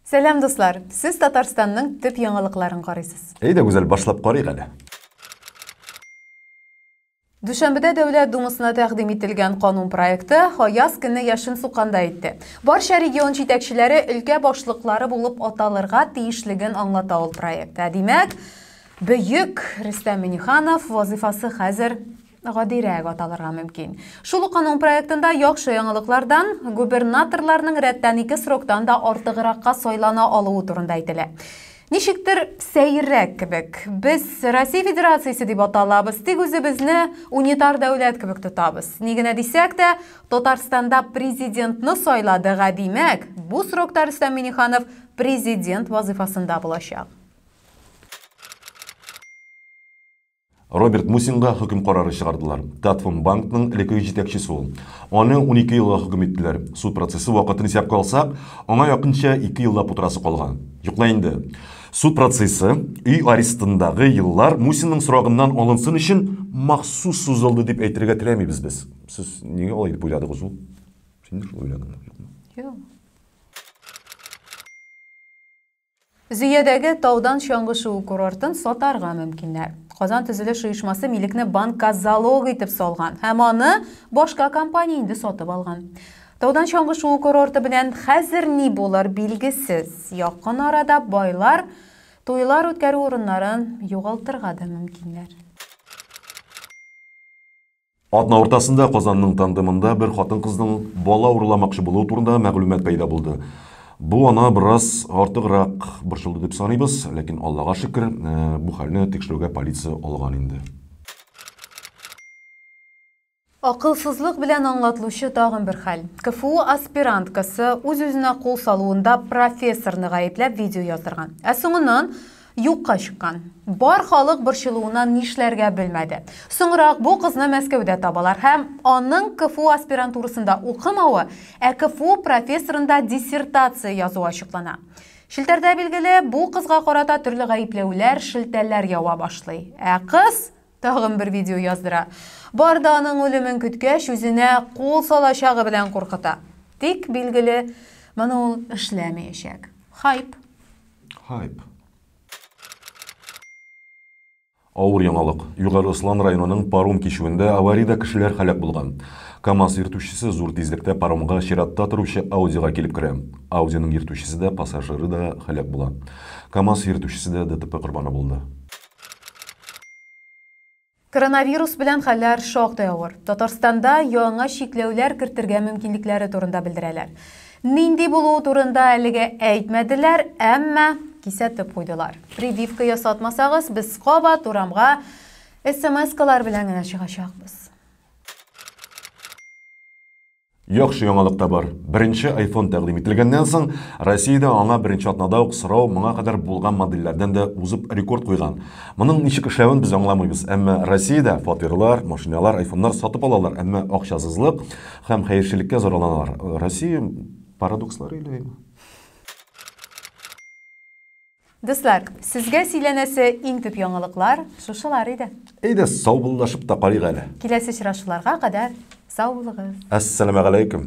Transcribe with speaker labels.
Speaker 1: Сәлам дуслар, сіз Татарстанның төп яңалыкларын карыйсыз.
Speaker 2: Әйдә гүзәл башлап карыйк әле.
Speaker 1: Дүшәмбедә Дәүләт Думасына тәкъдим ителгән канун проекты Аяз көне яшен сукканда әйтте. Барча регион җитәкчеләре өлкә башлыклары булып аталырга тиешлеген аңлата ул проектта. Димәк, бөек Рөстәм Миңнеханов вазифасы хәзер гадирәк аталырга мөмкин. Шул ук канун проектында яхшы яңалыклардан губернаторларның рәттән 2 сроктан да артыгракка сайлана алуы турында әйтелә. Ничектер сәйрәк кебек. Без Россия Федерациясе дип аталабыз, тик үзебезне унитар дәүләт кебек тотабыз. Ни генә дисәк тә, Татарстанда президентны сайладыга димәк, бу срокта Рөстәм Миңнеханов президент вазифасында булачак.
Speaker 2: Роберт Мусинга хөкем карары чыгардылар. Татфонбанкның элекке җитәкчесе ул. Аны 12 елга хөкем иттеләр. Суд процессы вакытын исәпкә алсак, аңа якынча 2 елда путрасы калган. Юкла инде. Суд процессы үй арестындагы еллар Мусинның сорагыннан алынсын өчен махсус сузылды дип әйтергә теләмибез без. Сез нигә алай дип уйладыгыз ул? Син шулай уйладыңмы?
Speaker 1: Юк. Зөядәге таудан чаңгы шуу курортын сатарга мөмкиннәр. Казан төзелеш оешмасы милекне банкка залог итеп салган һәм аны башка компания инде сатып алган. Таудан чаңгы шуу курорты белән хәзер ни булыр билгесез. Якын арада байлар туйлар үткәрү урыннарын югалтырга да мөмкиннәр.
Speaker 2: Атна ортасында Казанның тандемында бер хатын-кызның бала урламакчы булуы турында мәгълүмат пайда булды. Бу ана бераз артыграк борчылды дип саныйбыз, ләкин Аллага шөкер, бу хәлне тикшерүгә полиция алган инде.
Speaker 1: Акылсызлык белән аңлатылучы тагын бер хәл. КФУ аспиранткасы үз-үзенә кул салуында профессорны гаепләп видео яздырган. Ә соңыннан юкка чыккан. Бар халык борчылуыннан нишләргә белмәде. Соңрак бу кызны Мәскәүдә табалар һәм аның КФУ аспирантурасында укымавы, ә КФУ профессорында диссертация язуы ачыклана. Шелтәрдә билгеле, бу кызга карата төрле гаепләүләр, шелтәләр ява башлый. Ә кыз тагын бер видео яздыра. Барда аның үлемен көткәч, үзенә кул салачагы белән куркыта. Тик билгеле, моны ул эшләмәячәк. Хайп.
Speaker 2: Авыр яңалык. Югары Ыслан районының паром кишүендә аварияда кешеләр һәлак булган. КамАЗ йөртүчесе зур тизлектә паромга чиратта торучы Audi-га килеп керә. Audi-ның йөртүчесе дә, пассажиры да һәлак була. КамАЗ йөртүчесе дә ДТП корбаны булды.
Speaker 1: Коронавирус белән хәлләр шактый авыр. Татарстанда яңа чикләүләр кертергә мөмкинлекләре турында белдерәләр. Нинди булуы турында әлегә әйтмәделәр, әмма кисәтеп куйдылар. Прививка ясатмасагыз, без кабат урамга SMS-калар белән генә чыгачакбыз.
Speaker 2: Яхшы яңалык та бар. Беренче iPhone тәкъдим ителгәннән соң, Россиядә аңа беренче атнада ук сорау моңа кадәр булган модельләрдән дә узып рекорд куйган. Моның ничек эшләвен без аңламыйбыз, әмма Россиядә фатирлар, машиналар, iPhone'лар сатып алалар, әмма акчасызлык һәм хәерчелеккә зарарланалар. Россия парадокслары иле.
Speaker 1: Дуслар, сезгә сөйләнәсе иң төп яңалыклар шушылар иде.
Speaker 2: Әйдә, сау булышып та карыйк әле.
Speaker 1: Киләсе очрашуларга кадәр сау булыгыз.
Speaker 2: Ассаламу алейкум.